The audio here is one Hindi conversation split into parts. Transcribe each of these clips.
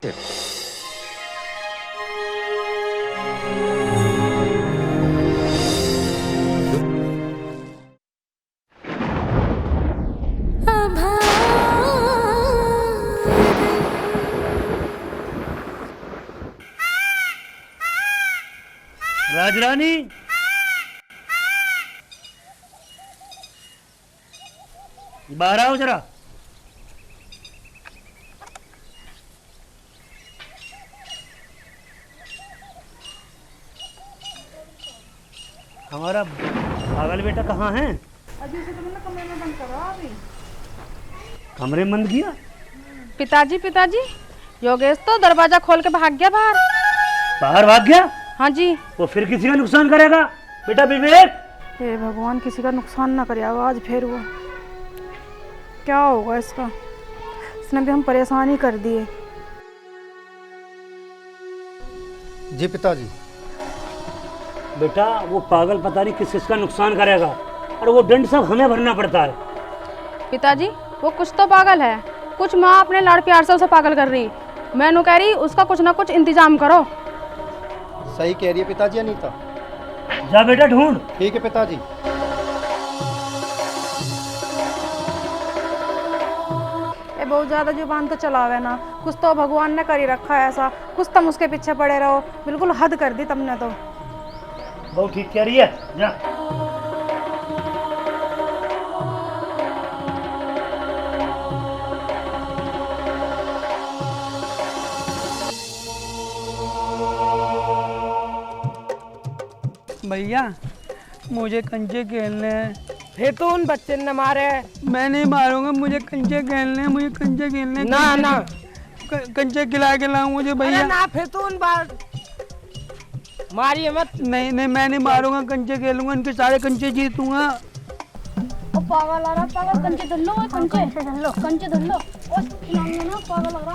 राजरानी, बाहर आओ जरा। हमारा पागल बेटा कहाँ है? अजी से तो मैंने कमरे में बंद करा अभी। कमरे में बंद किया? पिताजी योगेश तो दरवाजा खोल के भाग गया बाहर। बाहर भाग गया? हाँ जी। वो फिर किसी का नुकसान करेगा? बेटा विवेक, हे भगवान, किसी का नुकसान ना करे आज फिर वो। क्या होगा इसका? इसने भी हम परेशान ही कर दिए। जी पिताजी। बेटा वो पागल पता नहीं किस किसका नुकसान करेगा और वो दंड सब हमें भरना पड़ता है। पिताजी वो कुछ तो पागल है, कुछ माँ अपने लाड़ प्यार से उसे पागल कर रही। मैं नु कह रही उसका कुछ ना कुछ इंतजाम करो। सही कह रही है पिताजी अनीता। जा बेटा ढूंढ। ठीक है पिताजी। बहुत ज्यादा जुबान तो चलावे ना, कुछ तो भगवान ने कर ही रखा है ऐसा, कुछ तुम उसके पीछे पड़े रहो। बिल्कुल हद कर दी तुमने तो। बहुत ठीक कह रही है, जा। भैया मुझे कंचे खेलने हैं। फिर तो उन बच्चे ने मारे। मैं नहीं मारूंगा, मुझे कंचे खेलने हैं, मुझे कंचे खेलने हैं। ना ना कंचे खिलाऊं मुझे भैया। ना फिर तो उन बार मारिए मत। नहीं मैं नहीं मारूंगा, कंचे खेलूंगा, इनके सारे कंचे जीतूंगा। ओ पागल आ रहा, पागल कंचे धर लो, कंचे धर लो, कंचे धर लो। ओ खिलाऊंगा ना, पागल आ रहा।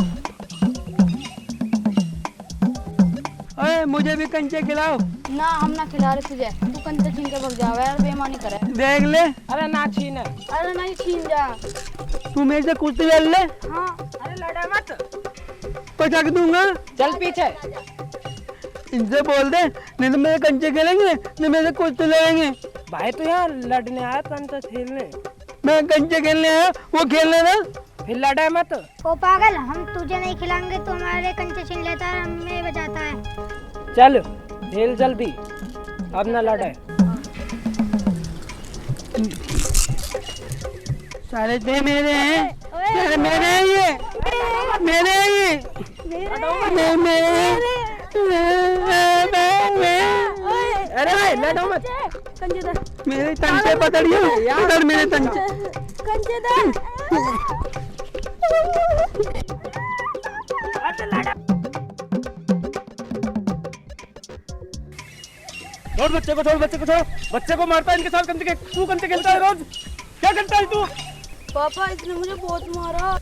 ओए मुझे भी कंचे खिलाओ। ना हम ना खिला रहे तुझे, तू कंचे छीन के भाग जावे यार, बेईमानी करे। देख ले। अरे ना छीन। अरे नहीं छीन जा। तू मेरे से कुश्ती लड़ ले। हाँ अरे लड़ा मत, पटक दूंगा। चल पीछे। इनसे बोल दे, नहीं तो मेरे कंचे खेलेंगे, नहीं मेरे से कुश्ती लड़ेंगे। भाई तो यहाँ लड़ने आया, कंचे खेलने। मैं कंचे खेलने आया, वो खेलने ना। फिर लड़े मत। ओ पागल, हम तुझे नहीं खिलाएंगे, तू हमारे कंचे छीन लेता है, हमें बजाता है। चल खेल जल्दी, अब ना लड़े। सारे ते मेरे हैं, सारे मेरे हैं ये, मेरे हैं ये, अरे भाई लड़ो मत। कंचे दे, मेरे तंचे पकड़ियो, इधर मेरे तंचे। कंचे दे। छोड़ बच्चे को, छोड़ बच्चे को, छोड़। बच्चे को मारता है, इनके साथ कंचे तू कंचे खेलता है रोज? क्या करता है तू? पापा इसने मुझे बहुत मारा।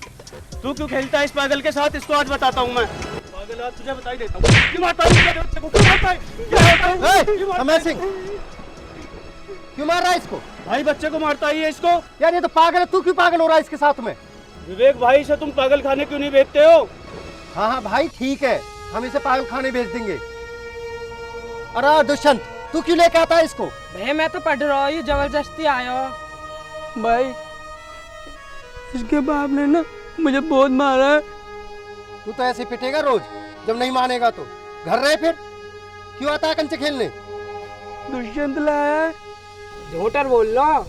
तू क्यों खेलता है इस पागल के साथ? इसको आज बताता हूँ मैं। पागल आज तुझे बता ही देता हूँ। क्यों मारता है बच्चे को? क्यों मारता है? अमर सिंह क्यों मार रहा है इसको? भाई बच्चे को मारता ही है इसको। यार ये तो पागल है, तू क्यों पागल हो रहा है इसके साथ में? विवेक भाई से तुम पागल खाने क्यों नहीं भेजते हो? हाँ भाई ठीक है, हम इसे पागल खाने भेज देंगे। अरे दुष्यंत, तू क्यों लेके आता है इसको? भाई मैं तो पढ़ रहा हूँ, जबरदस्ती आया हो। भाई इसके बाप ने ना मुझे बहुत मारा है। तू तो ऐसे पिटेगा रोज, जब नहीं मानेगा तो। घर रहे फिर क्यों आता है कंचे खेलने? दुष्यंत लाया है। झूठर बोल लो।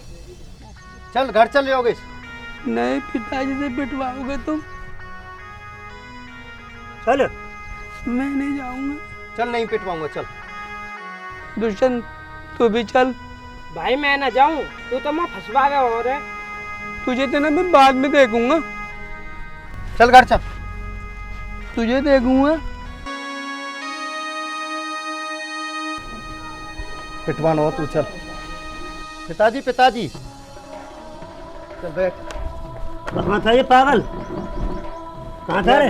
चल घर चल योगेश। नहीं पिताजी से पिटवाओगे तुम। चल। मैं नहीं जाऊंगा। चल नहीं पिटवाऊंगा, चल। दुष्यंत तू भी चल। भाई मैं ना जाऊं, तू तो मैं फंसवा गया हो रे। तुझे तो ना मैं बाद में देखूंगा। चल घर चल। तुझे देखूंगा। पिटवाना हो तू, चल। पिताजी पिताजी चल बैठ। कहाँ था ये पागल? कहाँ था रे?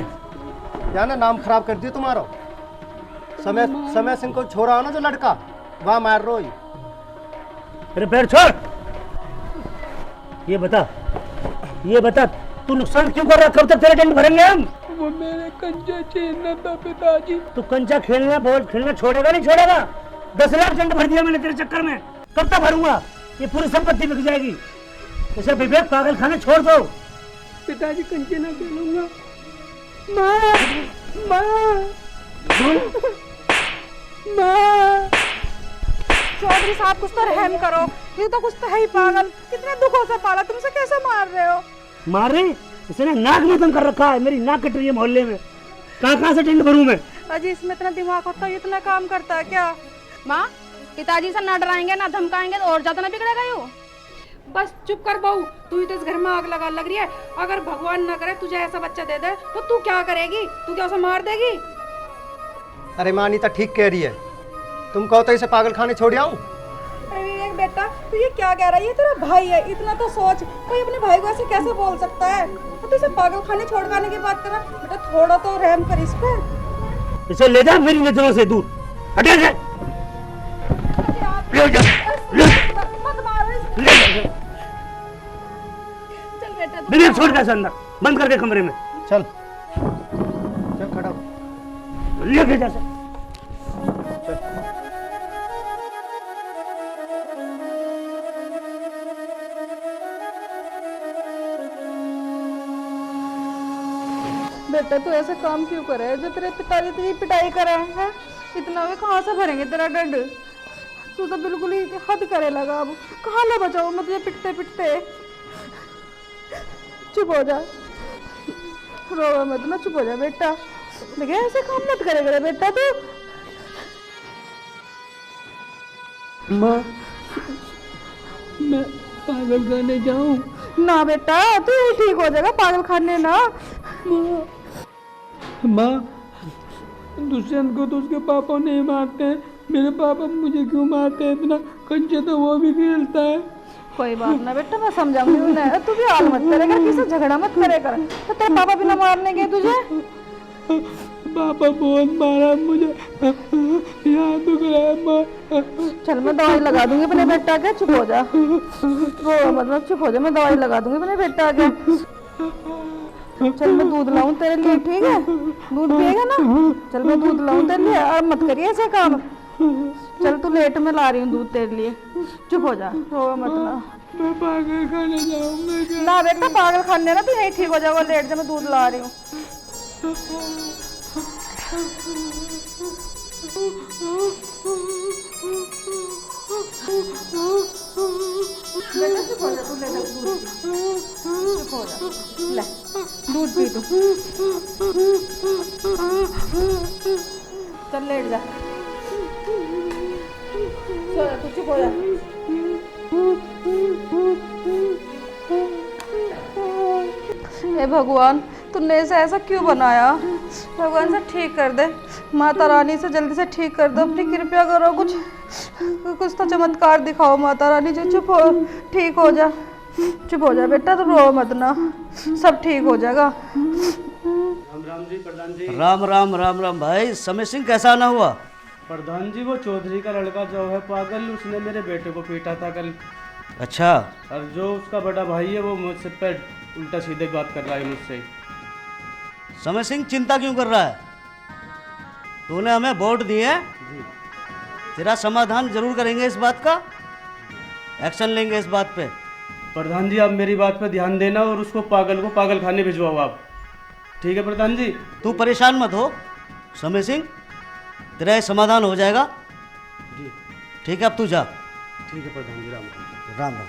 क्या ना नाम खराब कर दिया तुम्हारा। समय सिंह को छोड़ा ना जो लड़का, वहाँ मार रो। अरे पैर छोड़। ये बता तू नुकसान क्यों कर रहा? कब तक तेरे दंड भरेंगे हम? वो मेरे कंचे छीनना था पिताजी। तू कंचा खेलना बोल खेलना छोड़ेगा नहीं छोड़ेगा? 10 लाख दंड भर दिया मैंने तेरे चक्कर में, कब तक भरूंगा? ये पूरी संपत्ति बिक जाएगी। इसे विवेक पागल खाने छोड़ दो। पिताजी कंचे ना खेलूंगा। माँ माँ माँ। चौधरी साहब कुछ तो रहम करो, ये तो कुछ तो है ही पागल। कितने दुखों से पाला, तुमसे कैसे मार रहे हो? मार रहे? इसने नाक में दम कर रखा है, मेरी नाक कट रही है मोहल्ले में। कहाँ से टेंट भरूं मैं? अजी इसमें इतना दिमाग होता है, इतना काम करता है क्या? माँ पिताजी से ना डराएंगे ना धमकाएंगे तो और ज्यादा ना बिगड़ेगा यूँ। बस चुप कर बहू, तू ही तो इस घर में आग लगा लग रही है। अगर भगवान ना करे तुझे ऐसा बच्चा दे दे तो तू क्या करेगी? तू क्या उसे मार देगी? अरे माँ अनीता ठीक कह रही है, तुम कहो तो इसे पागल खाने छोड़ आऊं? अरे विवेक बेटा, तू ये क्या कह रहा है? ये तेरा भाई है, इतना तो सोच। कोई अपने भाई को ऐसे कैसे बोल सकता है? तो तू इसे पागल खाने छोड़वाने की बात कर रहा है? बेटा थोड़ा तो रहम कर इस पे। इसे ले जा मेरी नजरों से दूर, हटे से। ले जा, ले जा, मत मारो इसे। ले जा। चल बेटा तू विवेक छोड़ कैसे अंदर, बंद करके कमरे में चल चल खड़ा हो। लेके जा से। बेटा तू ऐसा काम क्यों करे? जो तेरे पिताजी तेरी पिटाई करे हैं, इतना वे कहाँ से भरेंगे तेरा दंड? तू तो बिल्कुल ही हद करे लगा। अब कहाँ ले बचाऊं मैं तुझे पिटते पिटते? चुप हो जा, रो मत ना, चुप हो जा बेटा। देखिए ऐसे काम मत करे करे बेटा तू। माँ मैं पागल खाने जाऊं? ना बेटा तू ठीक हो जाएगा, पागल खाने ना। माँ दुष्यंत को तो उसके पापा नहीं मारते, मेरे पापा मुझे क्यों मारते हैं इतना? कंचे तो वो भी खेलता है। कोई बात ना बेटा, मैं समझाऊंगी उन्हें। तू भी हाल मत करेगा, किसी झगड़ा मत करेगा। तो तेरे पापा भी ना मारने गए तुझे? पापा बहुत मारा मुझे, यहाँ दुख रहा है माँ। चल मैं दवाई लगा दूंगी अपने बेटा के, चुप हो जा, रो मतलब चुप हो जा, मैं दवाई लगा दूंगी अपने बेटा के। चल मैं दूध लाऊं तेरे लिए, ठीक है? दूध पिएगा ना? चल मैं दूध लाऊं तेरे लिए, अब मत करिए ऐसे काम। चल तू लेट में ला रही हूँ दूध तेरे लिए, चुप हो जा, रो मत ना। मैं पागल खाने जाऊंगा। ना बेटा पागल खाने ना, तू यही ठीक हो जाएगा, लेट जा, मैं दूध ला रही हूँ। बेटा चुप हो जा, तू ले ले दूध, चुप हो जा, ले दूध पी तू। चल लेट जा, सो जा तू, चुप हो जा। हे भगवान, तूने इसे ऐसा क्यों बनाया? भगवान से ठीक कर दे, माता रानी से जल्दी से ठीक कर दो, अपनी कृपया करो, कुछ तो चमत्कार दिखाओ माता रानी जी। चुप हो, ठीक हो जा, चुप हो जा बेटा, तो रो मत ना, सब ठीक हो जाएगा। राम राम जी प्रधान जी। राम राम राम राम भाई। समय सिंह कैसा आना हुआ? प्रधान जी वो चौधरी का लड़का जो है पागल, उसने मेरे बेटे को पीटा था कल। अच्छा, और जो उसका बड़ा भाई है वो मुझसे पे उल्टा सीधे बात कर रहा है मुझसे। समय सिंह चिंता क्यों कर रहा है? तूने हमें वोट दिए हैं, तेरा समाधान जरूर करेंगे, इस बात का एक्शन लेंगे इस बात पे। प्रधान जी आप मेरी बात पे ध्यान देना और उसको पागल को पागल खाने भिजवाओ आप, ठीक है प्रधान जी? तू परेशान मत हो समय सिंह, तेरा ये समाधान हो जाएगा। जी ठीक है, अब तू जा। ठीक है प्रधान जी, राम राम। राम राम।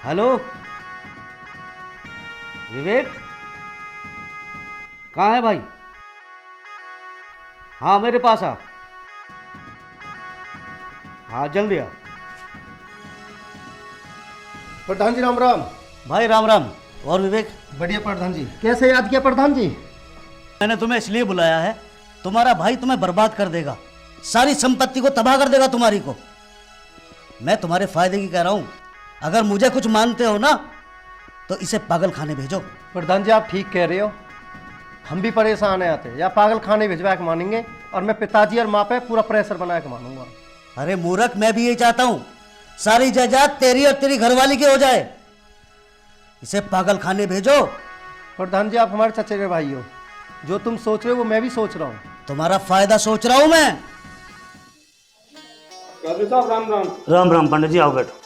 हेलो विवेक, कहाँ है भाई? हाँ मेरे पास आ, हाँ जल्दी आ। प्रधान जी राम राम। भाई राम राम। और विवेक? बढ़िया प्रधान जी। कैसे याद किया प्रधान जी? मैंने तुम्हें इसलिए बुलाया है, तुम्हारा भाई तुम्हें बर्बाद कर देगा, सारी संपत्ति को तबाह कर देगा तुम्हारी को। मैं तुम्हारे फायदे की कह रहा हूं, अगर मुझे कुछ मानते हो ना तो इसे पागल खाने भेजो। प्रधान जी आप ठीक कह रहे हो, हम भी परेशान हैं आते, या पागल खाने भिजवा के मानेंगे, और मैं पिताजी और माँ पे पूरा प्रेशर बना के मानूंगा। अरे मूर्ख, मैं भी यही चाहता हूं, सारी जायदाद तेरी और तेरी घरवाली की हो जाए। इसे पागल खाने भेजो। प्रधान जी, आप हमारे चचेरे भाई हो। जो तुम सोच रहे हो वो मैं भी सोच रहा हूँ। तुम्हारा फायदा सोच रहा हूं मैं। चौधरी साहब राम राम। राम राम पंडित जी, आओ बैठो।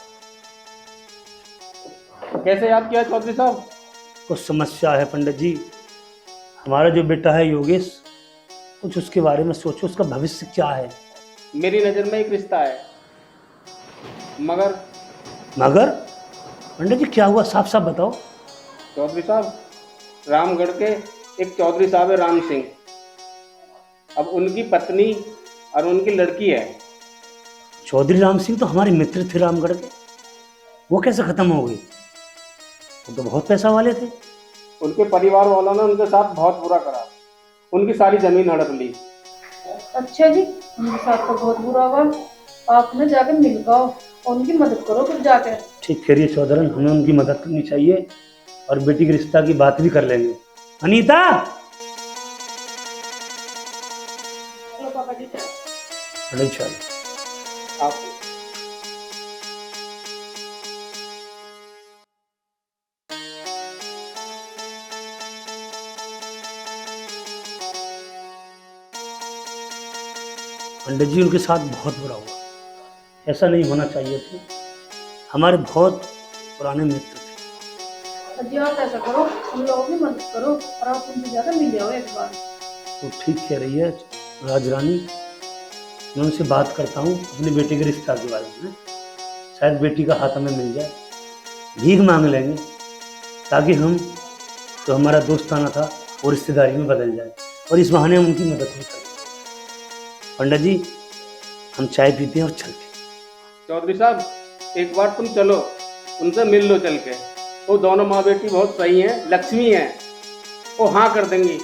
कैसे याद किया चौधरी साहब? कुछ समस्या है पंडित जी। हमारा जो बेटा है योगेश, कुछ उसके बारे में सोचो, उसका भविष्य क्या है। मेरी नज़र में एक रिश्ता है, मगर मगर पंडित जी क्या हुआ, साफ साफ बताओ। चौधरी साहब, रामगढ़ के एक चौधरी साहब है राम सिंह। अब उनकी पत्नी और उनकी लड़की है। चौधरी राम सिंह तो हमारे मित्र थे रामगढ़ के, वो कैसे खत्म हो गई? वो तो बहुत पैसा वाले थे। उनके परिवार वालों ने उनके साथ बहुत बुरा करा, उनकी सारी जमीन हड़प ली। अच्छा जी, उनके साथ तो बहुत बुरा हुआ। आपने जाकर मिल पाओ और उनकी मदद करो फिर जाकर। ठीक कह रही है चौधरन, हमें उनकी मदद करनी चाहिए और बेटी के रिश्ता की बात भी कर लेंगे। अनीता, चलो पापा जी अरे चल। आप पंडित जी, उनके साथ बहुत बुरा हुआ, ऐसा नहीं होना चाहिए था। हमारे बहुत पुराने मित्र थे। जी आप ऐसा करो, हम लोगों की मदद करो और आप उनसे ज़्यादा मिल जाओ एक बार। तो ठीक कह रही है राजरानी, मैं उनसे बात करता हूँ अपने बेटे के रिश्ता के बारे में। शायद बेटी का हाथ हमें मिल जाए, भीख मांग लेंगे ताकि हम जो हमारा दोस्ताना था वो रिश्तेदारी में बदल जाए और इस बहाने हम उनकी मदद भी करें। पंडित जी, हम चाय पीते हैं और चलते हैं। चौधरी साहब, एक बार तुम चलो, उनसे मिल लो चल के। वो दोनों माँ बेटी बहुत सही हैं, लक्ष्मी हैं, वो हाँ कर देंगी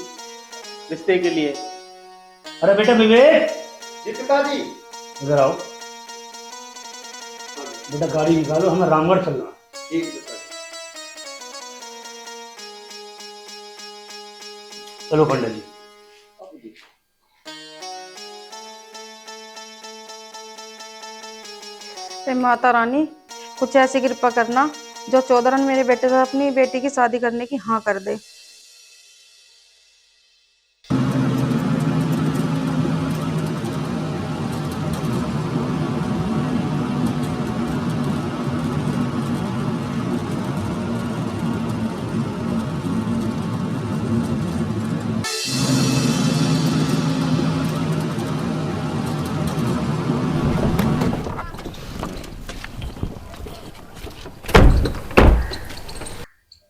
रिश्ते के लिए। अरे बेटा विवेक, जी पिताजी। इधर आओ बेटा, गाड़ी निकालो, हमें रामगढ़ चलना है। ठीक है पिताजी। चलो पंडित जी। माता रानी, कुछ ऐसी कृपा करना जो चौधरन मेरे बेटे से अपनी बेटी की शादी करने की हाँ कर दे।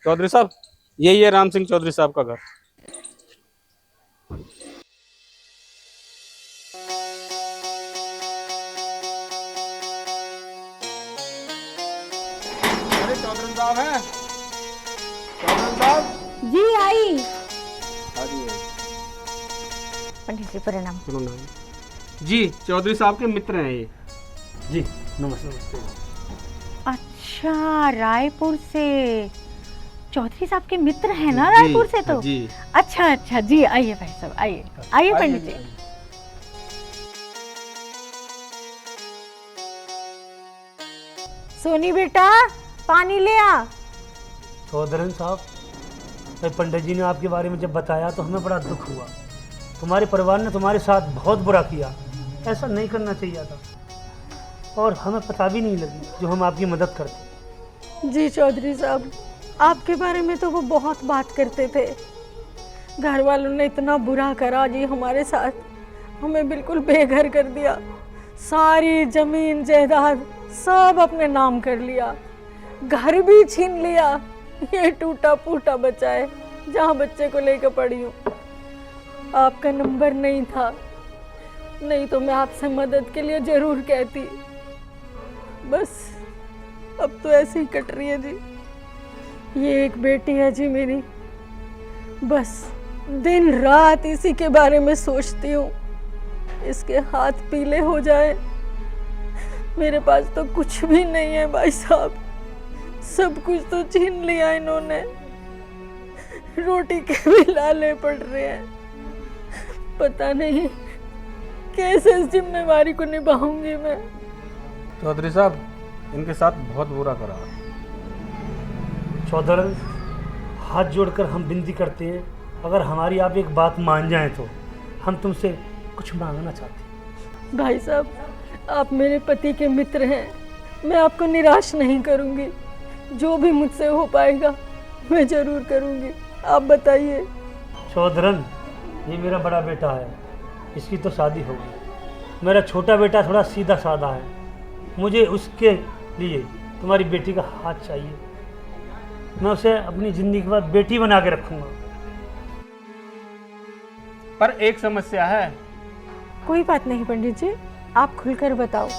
चौधरी साहब, यही है राम सिंह चौधरी साहब का घर। अरे चौधरी साहब हैं? चौधरी साहब जी आई। पंडित जी प्रणाम। सुनो ना जी, चौधरी साहब के मित्र हैं ये। जी नमस्ते। नमस्ते। अच्छा, रायपुर से चौधरी साहब के मित्र हैं ना रायपुर से तो? जी। अच्छा अच्छा जी, आइए भाई साहब, आइए आइए पंडित जी। सोनी बेटा, पानी ले आ। चौधरन साहब, भाई पंडित जी ने आपके बारे में जब बताया तो हमें बड़ा दुख हुआ। तुम्हारे परिवार ने तुम्हारे साथ बहुत बुरा किया, ऐसा नहीं करना चाहिए था और हमें पता भी नहीं लगी जो हम आपकी मदद करते। जी चौधरी साहब, आपके बारे में तो वो बहुत बात करते थे। घर वालों ने इतना बुरा करा जी हमारे साथ, हमें बिल्कुल बेघर कर दिया। सारी जमीन जायदाद सब अपने नाम कर लिया, घर भी छीन लिया। ये टूटा फूटा बचा है जहाँ बच्चे को लेकर पड़ी हूँ। आपका नंबर नहीं था, नहीं तो मैं आपसे मदद के लिए ज़रूर कहती। बस अब तो ऐसे ही कट रही है जी। ये एक बेटी है जी मेरी, बस दिन रात इसी के बारे में सोचती हूँ, इसके हाथ पीले हो जाए। मेरे पास तो कुछ भी नहीं है भाई साहब, सब कुछ तो छीन लिया इन्होंने। रोटी के भी लाले पड़ रहे हैं, पता नहीं कैसे इस जिम्मेवारी को निभाऊंगी मैं। चौधरी साहब, इनके साथ बहुत बुरा करा। चौधरी, हाथ जोड़कर हम विनती करते हैं, अगर हमारी आप एक बात मान जाएं तो हम तुमसे कुछ मांगना चाहते हैं। भाई साहब, आप मेरे पति के मित्र हैं, मैं आपको निराश नहीं करूंगी। जो भी मुझसे हो पाएगा मैं जरूर करूंगी। आप बताइए। चौधरन, ये मेरा बड़ा बेटा है, इसकी तो शादी होगी। मेरा छोटा बेटा थोड़ा सीधा साधा है, मुझे उसके लिए तुम्हारी बेटी का हाथ चाहिए। मैं उसे अपनी ज़िंदगी के बाद बेटी बना के रखूँगा। पर एक समस्या है। कोई बात नहीं पंडित जी, आप खुलकर बताओ।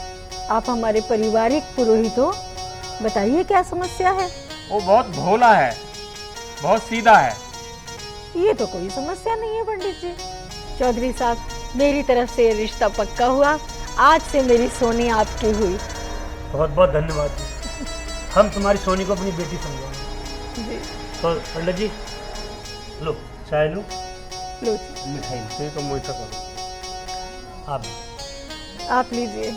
आप हमारे पारिवारिक पुरोहित हो, बताइए क्या समस्या है। वो बहुत भोला है, बहुत सीधा है। ये तो कोई समस्या नहीं है पंडित जी। चौधरी साहब, मेरी तरफ से ये रिश्ता पक्का हुआ। आज से मेरी सोनी आपकी हुई। बहुत बहुत धन्यवाद जी। हम तुम्हारी सोनी को अपनी बेटी समझाएंगे जी। तो पंडित जी, लो चाय लो, लो मिठाई लो। ठीक है, मुझे करो। आप लीजिए।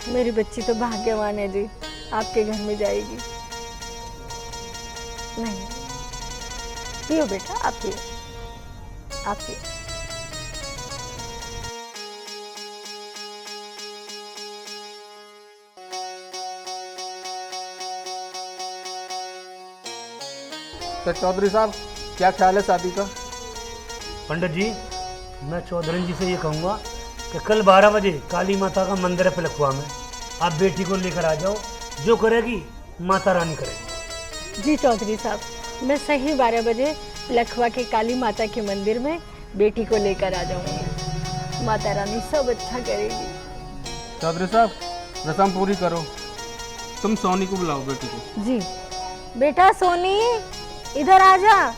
मेरी बच्ची तो भाग्यवान है जी, आपके घर में जाएगी। नहीं, पियो बेटा, आप पियो, आप पियो। तो चौधरी साहब, क्या ख्याल है शादी का? पंडित जी, मैं चौधरी जी से ये कहूँगा कि कल 12 बजे काली माता का मंदिर है पिलखुआ में, आप बेटी को लेकर आ जाओ। जो करेगी माता रानी करेगी। जी चौधरी साहब, मैं सही 12 बजे लखवा के काली माता के मंदिर में बेटी को लेकर आ जाऊंगी। माता रानी सब अच्छा करेगी। चौधरी साहब, रस्म पूरी करो। तुम सोनी को बुलाओ, बेटी को। जी बेटा, सोनी इधर आ जा।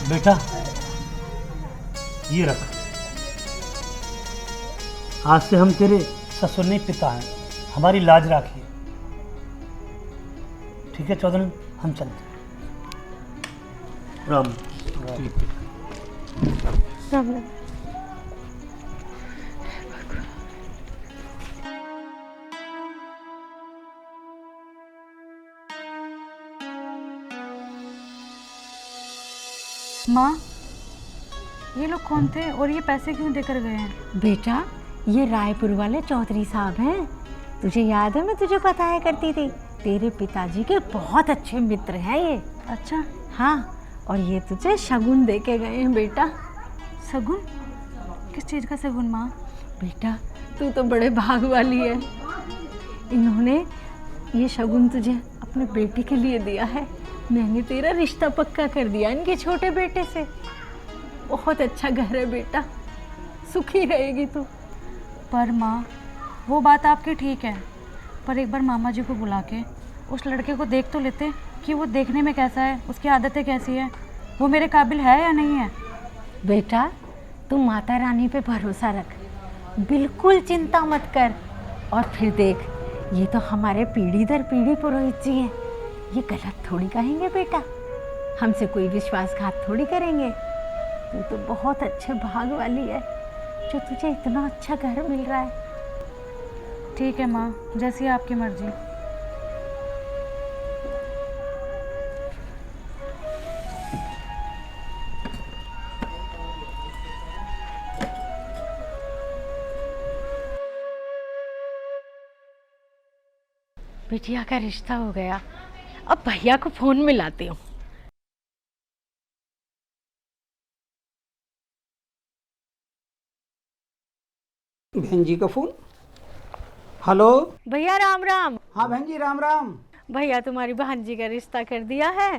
बेटा, ये रख। आज से हम तेरे ससुर नहीं पिता हैं, हमारी लाज राखिए। ठीक है चौधरी, हम चलते हैं। राम राम राम। माँ, ये लोग कौन थे और ये पैसे क्यों देकर गए हैं? बेटा, ये रायपुर वाले चौधरी साहब हैं। तुझे याद है, मैं तुझे बताया करती थी, तेरे पिताजी के बहुत अच्छे मित्र हैं ये। अच्छा। हाँ, और ये तुझे शगुन दे के गए हैं बेटा। शगुन? किस चीज़ का शगुन माँ? बेटा, तू तो बड़े भाग वाली है। इन्होंने ये शगुन तुझे अपने बेटे के लिए दिया है। मैंने तेरा रिश्ता पक्का कर दिया इनके छोटे बेटे से। बहुत अच्छा घर है बेटा, सुखी रहेगी तू। पर माँ, वो बात आपकी ठीक है, पर एक बार मामा जी को बुला के उस लड़के को देख तो लेते कि वो देखने में कैसा है, उसकी आदतें कैसी है, वो मेरे काबिल है या नहीं है। बेटा, तू माता रानी पे भरोसा रख, बिल्कुल चिंता मत कर। और फिर देख, ये तो हमारे पीढ़ी दर पीढ़ी पुरोहित जी हैं, ये गलत थोड़ी कहेंगे बेटा, हमसे कोई विश्वासघात थोड़ी करेंगे। तू तो बहुत अच्छे भाग वाली है जो तुझे इतना अच्छा घर मिल रहा है। ठीक है माँ, जैसी आपकी मर्जी। बिटिया का रिश्ता हो गया, अब भैया को फोन मिलाती हूँ। बहन जी का फोन। हेलो भैया राम राम। हाँ बहन जी, राम राम। भैया, तुम्हारी बहन जी का रिश्ता कर दिया है।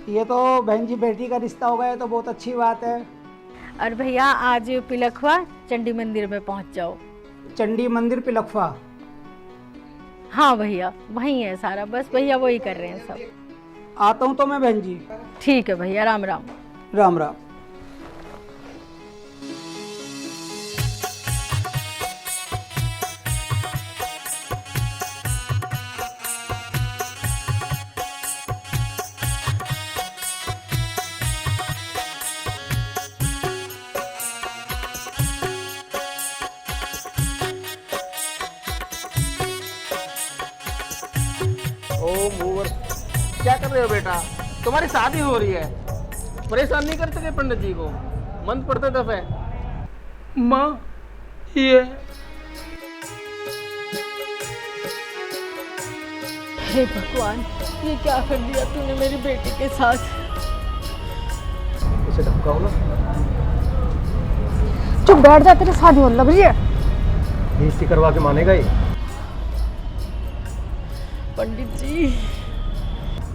ये तो बहन जी बेटी का रिश्ता हो गया तो बहुत अच्छी बात है। और भैया, आज पिलखवा चंडी मंदिर में पहुंच जाओ। चंडी मंदिर पिलखवा? हाँ भैया, वही है सारा, बस भैया वही कर रहे हैं सब। आता हूँ तो मैं बहन जी। ठीक है भैया, राम राम। राम राम। ओ मूवर, क्या कर रहे हो बेटा? तुम्हारी शादी हो रही है, परेशान नहीं कर सके पंडित जी को? मंत्र पढ़ते दफे। माँ ये हे भगवान, ये क्या कर दिया तूने मेरी बेटी के साथ। इसे धक्काओ ना। चुप बैठ जा, तेरी शादी हो लग रही है। बेइज्जती करवा के मानेगा ये? पंडित जी,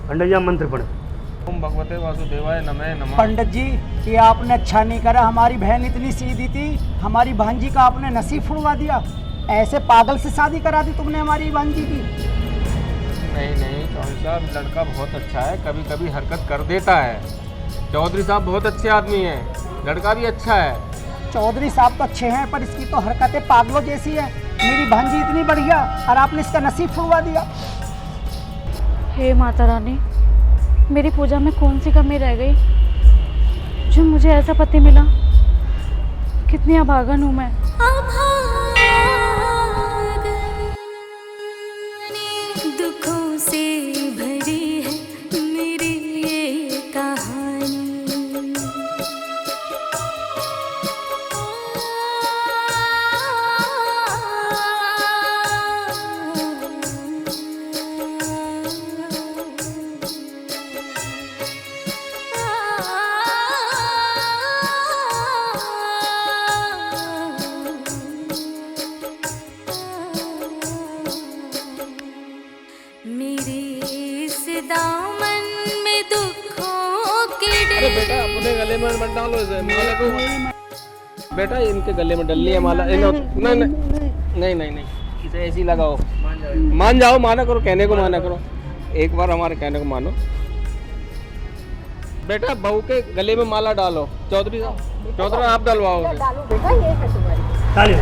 पंडित जी आप मंत्र पढ़े। ओम भगवते वासुदेवाय नमः नमः। पंडित जी ये आपने अच्छा नहीं करा, हमारी बहन इतनी सीधी थी, हमारी भांजी का आपने नसीब फुड़वा दिया। ऐसे पागल से शादी करा दी तुमने हमारी भांजी की। नहीं नहीं चौधरी साहब, लड़का बहुत अच्छा है, कभी कभी हरकत कर देता है। चौधरी साहब बहुत अच्छे आदमी हैं, लड़का भी अच्छा है। चौधरी साहब तो अच्छे हैं पर इसकी तो हरकतें पागलों जैसी है। मेरी भांजी इतनी बढ़िया और आपने इसका नसीब फुड़वा दिया। हे माता रानी, मेरी पूजा में कौन सी कमी रह गई जो मुझे ऐसा पति मिला। कितनी अभागन हूँ मैं। दुखों से भरी है मेरी ये कहानी। मेरे इस दामन में दुखों के अरे बेटा अपने गले में मत डालो इसे, माला को। बेटा इनके गले में डलनी है माला। नहीं नहीं नहीं नहीं, इसे ऐसे ही लगाओ। मान जाओ, माना करो, कहने को माना करो। एक बार हमारे कहने को मानो। बेटा बहू के गले में माला डालो। चौधरी साहब, चौधरी आप डलवाओगे। ताली।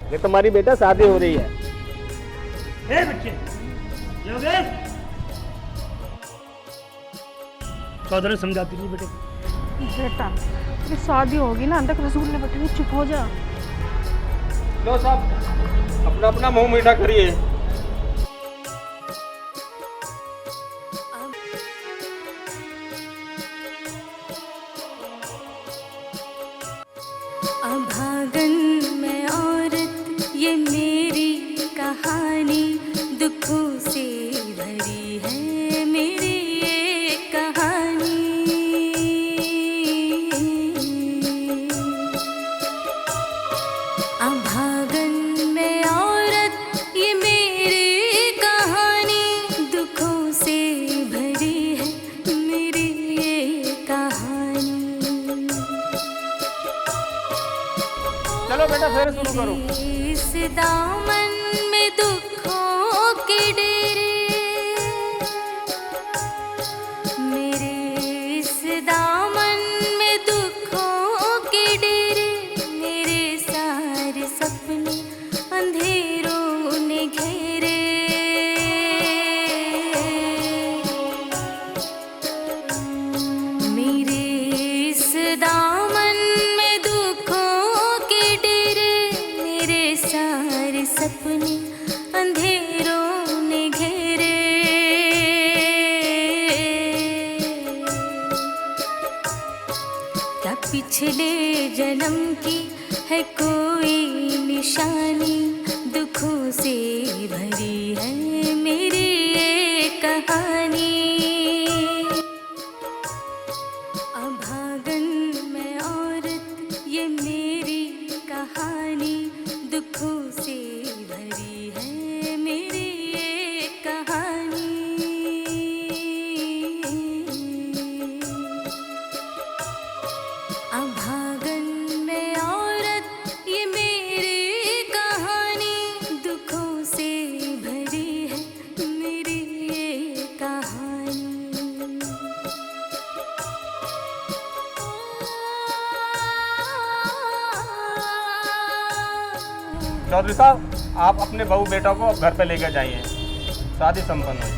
ये तुम्हारी बेटा शादी हो रही है। ए बच्चे योगेश, चौधरी समझाती नहीं बेटे। बेटा तेरी शादी होगी ना, अंदर रसूल ने बैठे हुए, चुप हो जा। लो साहब अपना अपना मुंह मीठा करिए। अभागन में औरत ये मेरी कहानी, दुखों से भरी है मेरी ये कहानी। अभागन में औरत ये मेरी कहानी, दुखों से भरी है मेरी ये कहानी। चलो बेटा फिर शुरू करो। इस दामन में दुखों के डेरे, मेरे इस दामन में दुखों के डेरे, मेरे सारे सपने अंधेरों ने घेरे। मेरे इस दामन में दुखों के डेरे, मेरे सारे सपने अंधेरों ने घेरे। क्या पिछले जन्म की है कोई निशानी, दुखों से भरी है मेरी ये कहानी। अभागन में औरत ये मेरी कहानी, दुखों से भरी है मेरी ये कहानी। अभागन में औरत ये मेरी कहानी, दुखों से भरी है मेरी ये कहानी। चौधरी साहब, आप अपने बहू बेटा को घर पे लेकर जाइए, शादी संपन्न हो।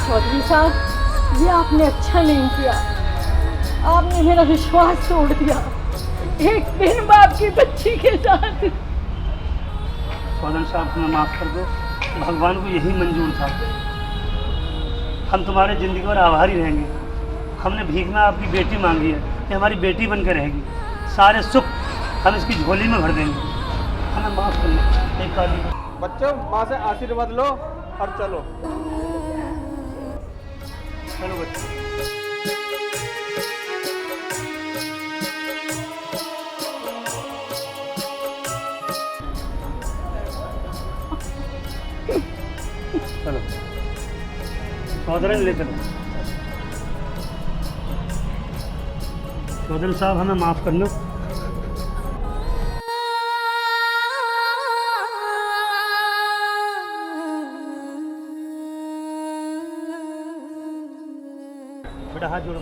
चौधरी साहब, ये आपने अच्छा नहीं किया। आपने मेरा विश्वास तोड़ दिया। एक दिन बाप की बच्ची के साथ। चौधरी साहब तुम्हें माफ़ कर दो, भगवान को यही मंजूर था। हम तुम्हारे ज़िंदगी भर आभारी रहेंगे। हमने भीख में आपकी बेटी मांगी है, ये हमारी बेटी बनकर रहेगी। सारे सुख हम इसकी झोली में भर देंगे। हमें माफ़ कर दो। एक काली बच्चों, माँ से आशीर्वाद लो और चलो। चलो बच्चों। चलो चौधरी ले चलो। चौधरी साहब, हमें माफ़ करना। बेटा हाथ जोड़ो।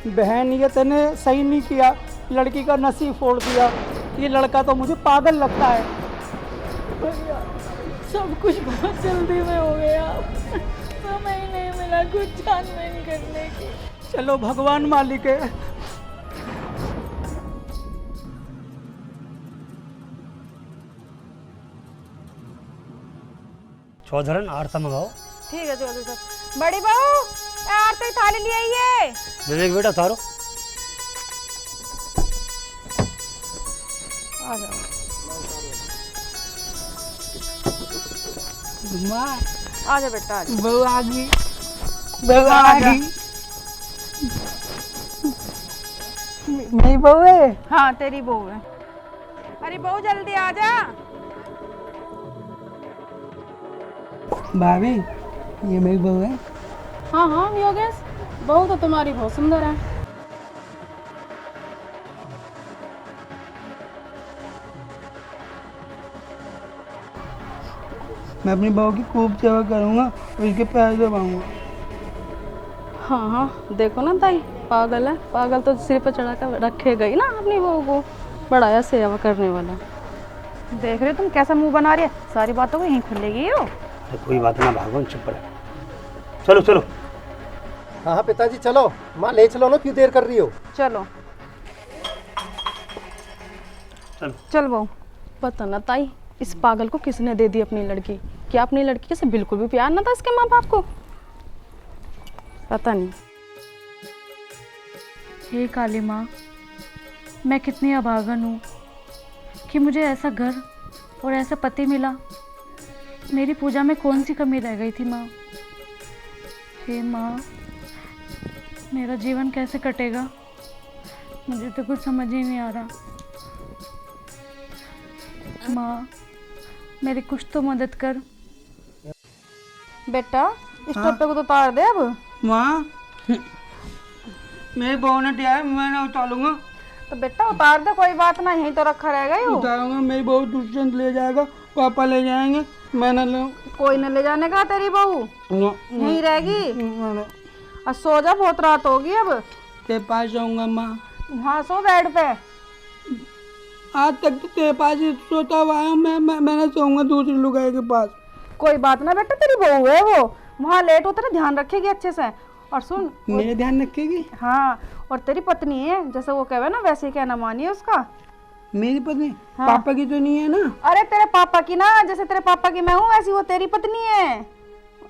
बहन, ये तूने सही नहीं किया, लड़की का नसीब फोड़ दिया। ये लड़का तो मुझे पागल लगता है। भैया, सब कुछ बहुत जल्दी में हो गया। समय नहीं मिला कुछ छानबीन करने की। चलो, भगवान मालिक है। चौधरन आरता मंगाओ। ठीक है चौधरी साहब। बड़ी बहू, आरती थाली ले आइए। विवेक बेटा उतारो। आ जाओ। माँ, आ जा बेटा, आ जा। बहू आ गई, बहू आ गई। मेरी बहू है। हाँ, तेरी बहू है। अरे बहू, जल्दी आ जा। भाभी, ये मेरी बहू है। हाँ हाँ योगेश, बहू तो तुम्हारी बहुत सुंदर है। मैं अपनी बहू की खूब सेवा करूँगा और इसके पैर दबाऊँगा। हाँ हाँ, देखो ना ताई, पागल है। पागल तो सिर पर चढ़ा कर रखेगा ही ना अपनी बहू को, बड़ा सेवा करने वाला। देख रहे हो तुम कैसा मुंह बना रही है, सारी बातों को यहीं खुलेगी हो। कोई बात ना भागो, चुप रहे। चलो चलो। हाँ हाँ पिताजी, चलो। माँ ले चलो ना, क्यों देर कर रही हो? चलो चलो। चल बहू। पता ना ताई, इस पागल को किसने दे दी अपनी लड़की? क्या अपनी लड़की से बिल्कुल भी प्यार ना था इसके माँ बाप को? पता नहीं। हे काली माँ, मैं कितनी अभागन हूँ कि मुझे ऐसा घर और ऐसा पति मिला। मेरी पूजा में कौन सी कमी रह गई थी माँ? हे माँ, मेरा जीवन कैसे कटेगा? मुझे तो कुछ समझ ही नहीं आ रहा। माँ, मेरी कुछ तो मदद कर। बेटा, इस टोपे को तो उतार दे अब। माँ, मेरी बहू ने दिया है, मैं ना उतारूंगा। तो बेटा उतार दे, कोई बात ना, यहीं तो रखा रहेगा ये। उतारूंगा। मेरी बहू दुष्यंत ले जाएगा, पापा ले जाएंगे, मैं ना ले। कोई न ले जाने का, तेरी बहू यहीं रहेगी। और सो जा, बहुत रात होगी अब। तेरे पास जाऊंगा माँ। हाँ, सो बेड पे। आज तक तो तेरे पास ही सोता हुआ हूँ मैं सोऊंगा दूसरी लुगाई के पास। कोई बात ना बेटा, तेरी बहू है वो, वहाँ लेट हो, तेरा ध्यान रखेगी अच्छे से। और सुन, मेरे ध्यान रखेगी। हाँ, और तेरी पत्नी है, जैसे वो कहे ना वैसे ही कहना मानिए उसका। मेरी पत्नी? हाँ। पापा की तो नहीं है ना? अरे तेरे पापा की ना, जैसे तेरे पापा की मैं हूँ वैसी वो तेरी पत्नी है।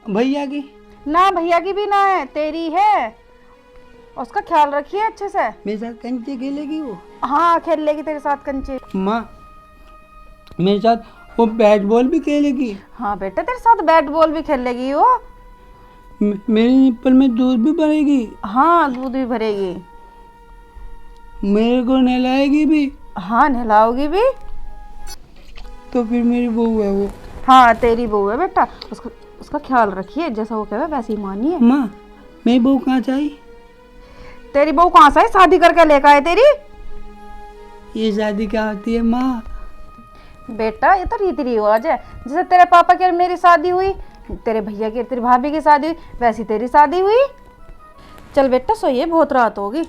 भैया की? ना, भैया की भी ना है, तेरी है। उसका ख्याल रखिए अच्छे से। मेरे साथ कंचे खेलेगी वो? हाँ, खेल लेगी तेरे साथ कंचे। माँ, मेरे साथ वो बैट बॉल भी खेलेगी? हाँ बेटा, तेरे साथ बैट बॉल भी खेल लेगी वो। मेरी निप्पल में दूध भी भरेगी? हाँ, दूध भी भरेगी। मेरे को नहलाएगी भी? हाँ, नहलाओगी भी। तो फिर मेरी बहू है वो? हाँ, तेरी बहू है बेटा। उसका ख्याल रखिए, जैसा वो कहे वैसे ही मानिए। माँ, मेरी बहू कहाँ से आई? तेरी बहू कहाँ से आई? शादी करके लेकर आए तेरी। ये शादी क्या होती है माँ? बेटा ये तो रीति रिवाज है, जैसे तेरे पापा की और मेरी शादी हुई, तेरे भैया की तेरी भाभी की शादी हुई, वैसी तेरी शादी हुई। चल बेटा सोइए, बहुत रात होगी।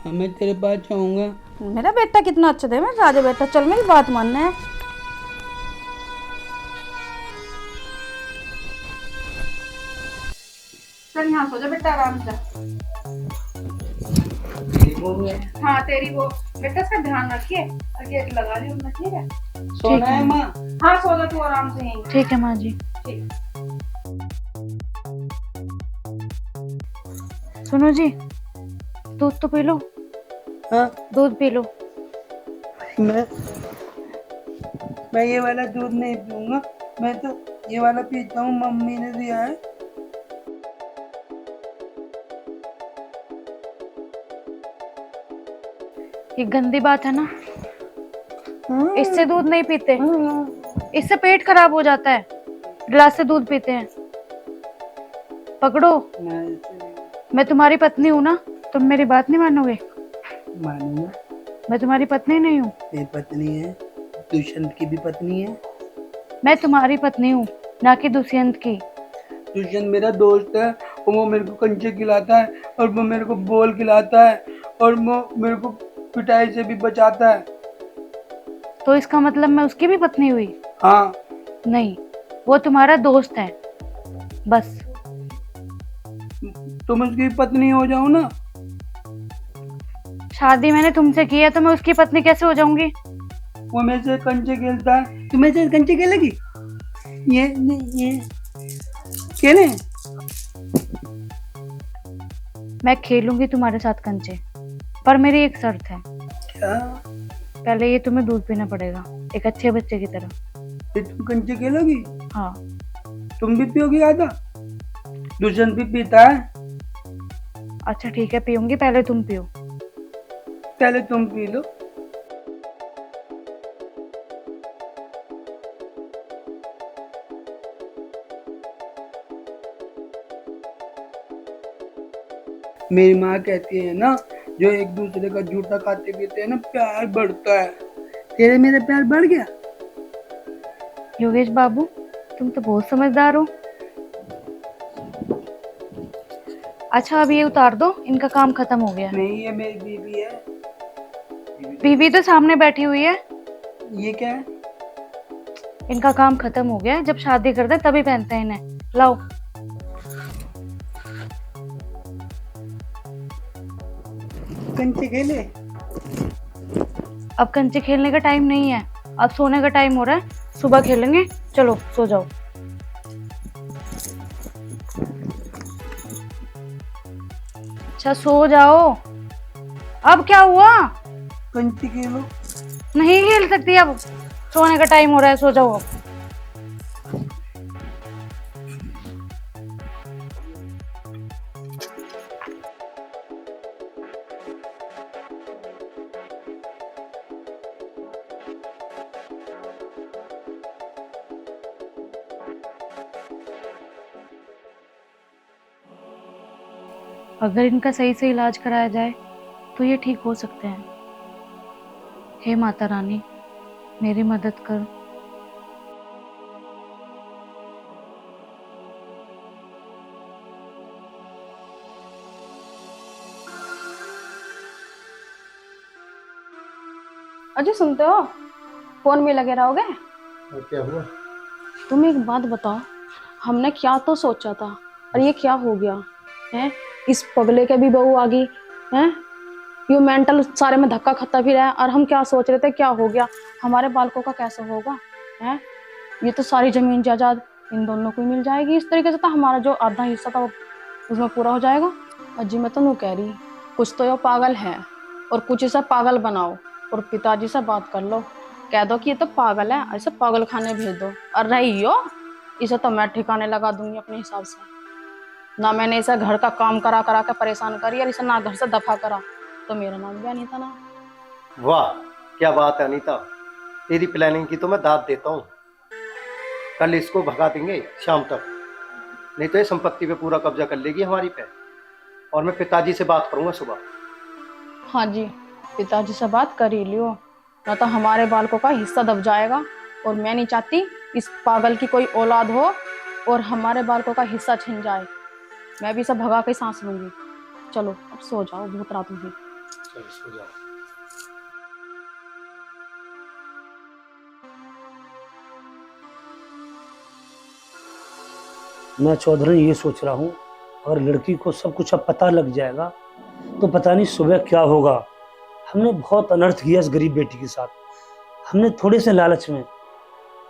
मैं तेरे पास जाऊंगा। मेरा बेटा कितना अच्छा थे, मेरा राजा बेटा। चल मेरी बात मानना है। चल यहाँ सो जा बेटा आराम से। हाँ तेरी वो बेटा, इसका ध्यान रखिए और गेट लगा ली उनका, ठीक है? सोना है माँ? हाँ सो जा तू आराम से यहीं। ठीक है माँ जी। ठीक। सुनो जी, दूध तो पी लो। हाँ दूध पी लो। मैं ये वाला दूध नहीं पीऊंगा, मैं तो ये वाला पीता हूँ, मम्मी ने दिया है। ये गंदी बात है ना, इससे दूध नहीं पीते, इससे पेट खराब हो जाता है। गिलास से दूध पीते हैं। पकड़ो, मैं तुम्हारी पत्नी हूँ ना, तुम मेरी बात नहीं मानोगे? मानूंगा। मैं तुम्हारी पत्नी नहीं हूँ? तेरी पत्नी है, दुष्यंत की भी पत्नी है। मैं तुम्हारी पत्नी हूँ, ना कि दुष्यंत की। दुष्यंत मेरा दोस्त है और वो मेरे को कंचे खिलाता है और वो मेरे को बोल खिलाता है और वो मेरे को पिटाई से भी बचाता है। तो इसका मतलब मैं उसकी भी पत्नी हुई? हाँ। नहीं, वो तुम्हारा दोस्त है बस। तुम उसकी पत्नी हो जाओ ना। शादी मैंने तुमसे की है तो मैं उसकी पत्नी कैसे हो जाऊंगी? वो मेरे से कंचे खेलता है, तुम मेरे से कंचे खेलेगी? ये खेले? मैं खेलूंगी तुम्हारे साथ कंचे, पर मेरी एक शर्त है। क्या? पहले ये तुम्हें दूध पीना पड़ेगा, एक अच्छे बच्चे की तरह। फिर तुम कंचे खेलोगी? हाँ। तुम भी पियोगी आधा? दुष्यंत भी पीता है। अच्छा ठीक है, पीऊंगी, पहले तुम पियो। पहले तुम पी लो। मेरी माँ कहती है ना, जो एक दूसरे का जूठा खाते पीते हैं ना, प्यार बढ़ता है। तेरे मेरे प्यार बढ़ गया। योगेश बाबू, तुम तो बहुत समझदार हो। अच्छा अब ये उतार दो, इनका काम खत्म हो गया। नहीं, ये मेरी बीवी है। बीवी तो सामने बैठी हुई है। ये क्या है? इनका काम खत्म हो गया, जब शादी करते हैं तभी पहनते हैं इन्हें। लाओ। कंचे खेले? अब कंचे खेलने का टाइम नहीं है, अब सोने का टाइम हो रहा है, सुबह खेलेंगे। चलो सो जाओ। अच्छा सो जाओ। अब क्या हुआ? कंचे खेलो। नहीं खेल सकती, अब सोने का टाइम हो रहा है, सो जाओ। अगर इनका सही से इलाज कराया जाए तो ये ठीक हो सकते हैं। हे माता रानी, मेरी मदद कर। अजय सुनते हो, फोन में लगे रहोगे? और क्या हुआ? तुम एक बात बताओ, हमने क्या तो सोचा था और ये क्या हो गया है? इस पगले के भी बहू आ गई है, ये मेंटल सारे में धक्का खाता फिर है। और हम क्या सोच रहे थे, क्या हो गया, हमारे बालकों का कैसे होगा है? ये तो सारी जमीन जायदाद इन दोनों को ही मिल जाएगी। इस तरीके से तो हमारा जो आधा हिस्सा था वो उसमें पूरा हो जाएगा। अजी मैं तो नहीं कह रही, कुछ तो ये पागल है और कुछ इसे पागल बनाओ और पिताजी से बात कर लो, कह दो कि ये तो पागल है, ऐसे पागल खाने भेज दो। और रही हो, इसे तो मैं ठिकाने लगा दूंगी अपने हिसाब से। ना मैंने इसे घर का काम करा करा के परेशान करी और इसे ना घर से दफा करा, तो मेरा नाम भी अनीता ना। वाह क्या बात है अनीता, तेरी प्लानिंग की तो मैं दाद देता हूँ। कल इसको भगा देंगे शाम तक, नहीं तो ये संपत्ति पे पूरा कब्जा कर लेगी हमारी पे। और मैं पिताजी से बात करूंगा सुबह। हाँ जी, पिताजी से बात कर ही लियो, ना तो हमारे बालकों का हिस्सा दब जाएगा और मैं नहीं चाहती इस पागल की कोई औलाद हो और हमारे बालकों का हिस्सा छिन जाए। मैं भी सब भगा के सांस लूंगी। चलो अब सो जाओ, बहुत रात होगी। चलो सो जाओ। मैं चौधरी ये सोच रहा हूँ, अगर लड़की को सब कुछ अब पता लग जाएगा तो पता नहीं सुबह क्या होगा। हमने बहुत अनर्थ किया इस गरीब बेटी के साथ। हमने थोड़े से लालच में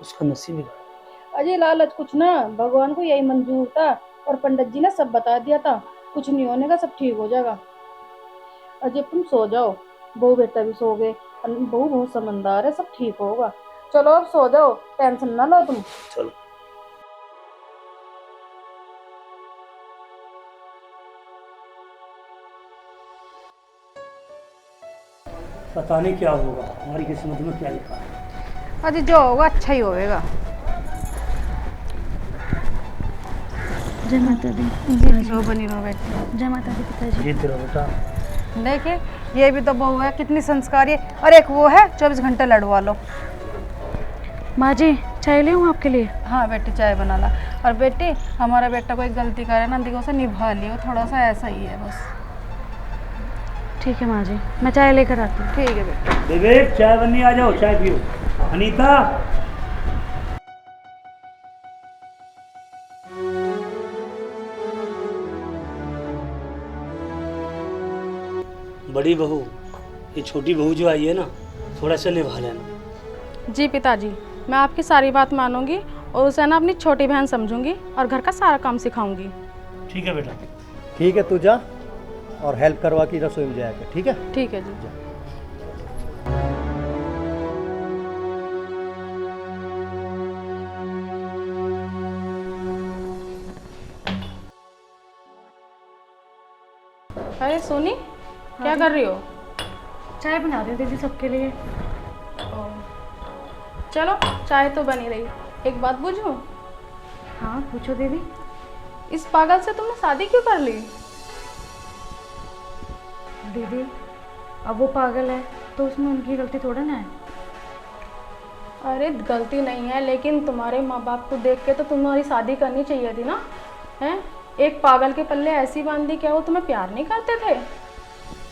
उसका नसीब बिगाड़ा। अजय लालच कुछ ना, भगवान को यही मंजूर था और पंडित जी ने सब बता दिया था। कुछ नहीं होने का, सब ठीक हो जाएगा। अजय तुम सो जाओ, बहू बेटा भी सो गए। बहू बहुत समझदार है, सब ठीक होगा। चलो अब सो जाओ, टेंशन ना लो तुम। चलो। पता नहीं क्या होगा, हमारी किस्मत में क्या लिखा है। अजी जो होगा अच्छा ही होएगा। जय माता दी। जो बनी रहो बेटी। जय माता दी पिताजी। जीते रहो बेटा। देखिए ये भी तो बहू है, कितनी संस्कारी है। और एक वो है 24 घंटे लड़वा लो। माँ जी चाय ले आऊँ आपके लिए? हाँ बेटी चाय बना ला। और बेटी हमारा बेटा कोई गलती करे ना, देखो उसे निभा लियो, थोड़ा सा ऐसा ही है बस। ठीक है माँ जी, मैं चाय लेकर आती हूँ। ठीक है बेटा। विवेक चाय बननी, आ जाओ चाय पियो। अनीता बड़ी बहू, ये छोटी बहू जो आई है ना, थोड़ा सा निभा लेना। जी पिताजी, मैं आपकी सारी बात मानूंगी और उसे ना अपनी छोटी बहन समझूंगी और घर का सारा काम सिखाऊंगी। ठीक है बेटा। ठीक है, तू जा और हेल्प करवा की रसोई में जाएगा। ठीक है? ठीक है जी। अरे सोनी, क्या कर रही हो? चाय बना रही हूँ दीदी सबके लिए। चलो चाय तो बनी रही। एक बात पूछूं? हाँ पूछो दीदी। इस पागल से तुमने शादी क्यों कर ली? दीदी अब वो पागल है तो उसमें उनकी गलती थोड़ा ना है। अरे गलती नहीं है, लेकिन तुम्हारे माँ बाप को देख के तो तुम्हारी शादी करनी चाहिए थी ना। हैं? एक पागल के पल्ले ऐसी बांधी, क्या वो तुम्हें प्यार नहीं करते थे?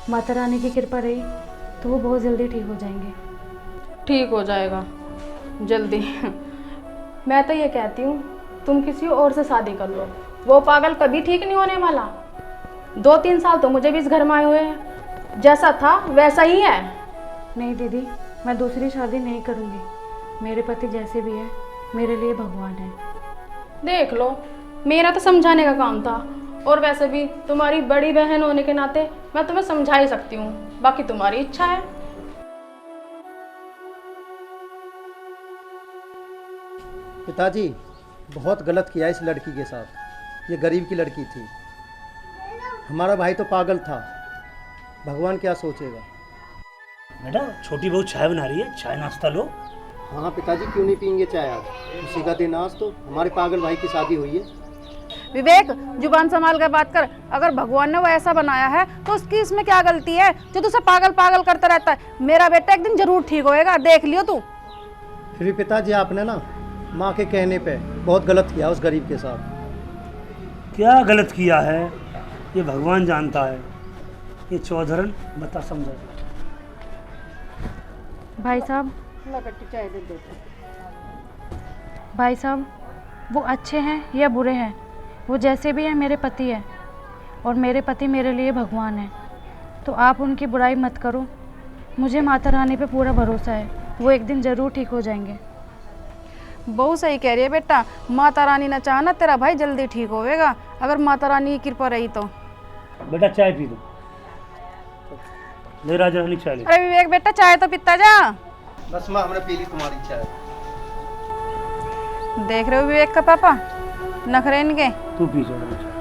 माता रानी की कृपा रही तो वो बहुत जल्दी ठीक हो जाएंगे। ठीक हो जाएगा जल्दी। मैं तो ये कहती हूँ तुम किसी और से शादी कर लो, वो पागल कभी ठीक नहीं होने वाला। 2-3 साल तो मुझे भी इस घर में आए हुए हैं, जैसा था वैसा ही है। नहीं दीदी, मैं दूसरी शादी नहीं करूँगी। मेरे पति जैसे भी है मेरे लिए भगवान है। देख लो, मेरा तो समझाने का काम था, और वैसे भी तुम्हारी बड़ी बहन होने के नाते मैं तुम्हें समझा ही सकती हूँ, बाकी तुम्हारी इच्छा है। पिताजी बहुत गलत किया इस लड़की के साथ। ये गरीब की लड़की थी। हमारा भाई तो पागल था, भगवान क्या सोचेगा। बेटा छोटी बहू चाय बना रही है, चाय नाश्ता लो। हाँ पिताजी, क्यों नहीं पियेंगे चाय आज? उसी का दिन आज तो हमारे पागल भाई की शादी हुई है। विवेक जुबान संभाल कर बात कर। अगर भगवान ने वो ऐसा बनाया है तो उसकी इसमें क्या गलती है जो तुझे पागल पागल करता रहता है? मेरा बेटा एक दिन जरूर ठीक होएगा, देख लियो तू। फिर भी पिताजी आपने ना माँ के कहने पे बहुत गलत किया उस गरीब के साथ। क्या गलत किया है ये भगवान जानता है। ये चौधरन बता समझा। भाई साहब, भाई साहब वो अच्छे हैं या बुरे हैं, वो जैसे भी हैं मेरे पति हैं और मेरे पति मेरे लिए भगवान हैं। तो आप उनकी बुराई मत करो। मुझे माता रानी पे पूरा भरोसा है, वो एक दिन ज़रूर ठीक हो जाएंगे। बहुत सही कह रही है बेटा। माता रानी ने चाहा ना तेरा भाई जल्दी ठीक होएगा, अगर माता रानी की कृपा रही तो। बेटा चाय पी दो। ले राजा रानी चाय ले। अरे विवेक बेटा चाय तो पीता जा। बस माँ हमने पी ली तुम्हारी चाय। देख रहे हो विवेक का पापा नखरे इनके। तू पी जा चाय।